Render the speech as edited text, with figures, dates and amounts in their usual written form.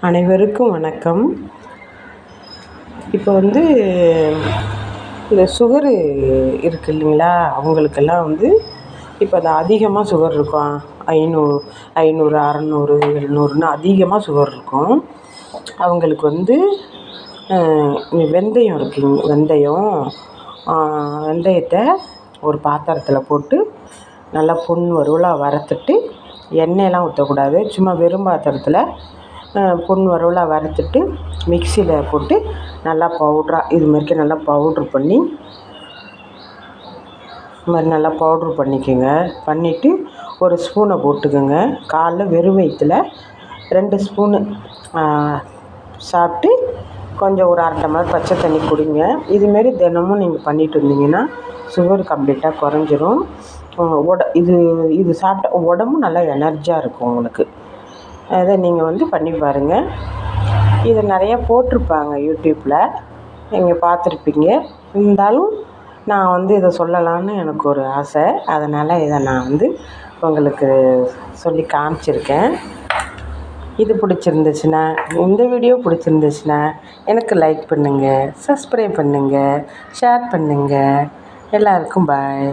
அனைவருக்கும் வணக்கம். இப்போ இந்த சுகரு இருக்குது இல்லைங்களா, அவங்களுக்கெல்லாம் இப்போ அது அதிகமாக சுகர் இருக்கும். 500 600 700ன்னு அதிகமாக சுகர் இருக்கும். அவங்களுக்கு வெந்தயம் இருக்குங்க, வெந்தயத்தை ஒரு பாத்திரத்தில் போட்டு நல்லா பொன் வறுவலாக வறுத்துட்டு, எண்ணெயெல்லாம் ஊற்றக்கூடாது, சும்மா வெறும் பாத்திரத்தில் பொன் வறுவலாக வறுத்துட்டு மிக்சியில் போட்டு நல்லா பவுட்ரு பண்ணிக்கோங்க. பண்ணிவிட்டு ஒரு ஸ்பூனை போட்டுக்கோங்க. காலைல வெறும் வயிற்றில் 2 ஸ்பூனு சாப்பிட்டு கொஞ்சம் ஒரு 1/2 டம்ளர் பச்சை தண்ணி குடிங்க. இதுமாரி தினமும் நீங்கள் பண்ணிட்டு இருந்தீங்கன்னா சுகர் கம்ப்ளீட்டாக குறைஞ்சிரும். இது சாப்பிட்ட உடம்பும் நல்லா எனர்ஜியாக இருக்கும் உங்களுக்கு. அதை நீங்கள் பண்ணி பாருங்கள். இதை நிறையா போட்டிருப்பாங்க யூடியூப்பில், நீங்கள் பார்த்துருப்பீங்க. இருந்தாலும் நான் இதை சொல்லலான்னு எனக்கு ஒரு ஆசை. அதனால் இதை நான் உங்களுக்கு சொல்லி காமிச்சிருக்கேன். இது பிடிச்சிருந்துச்சுன்னா, இந்த வீடியோ பிடிச்சிருந்துச்சுன்னா எனக்கு லைக் பண்ணுங்கள், சப்ஸ்கிரைப் பண்ணுங்கள், ஷேர் பண்ணுங்கள். எல்லாருக்கும் பாய்.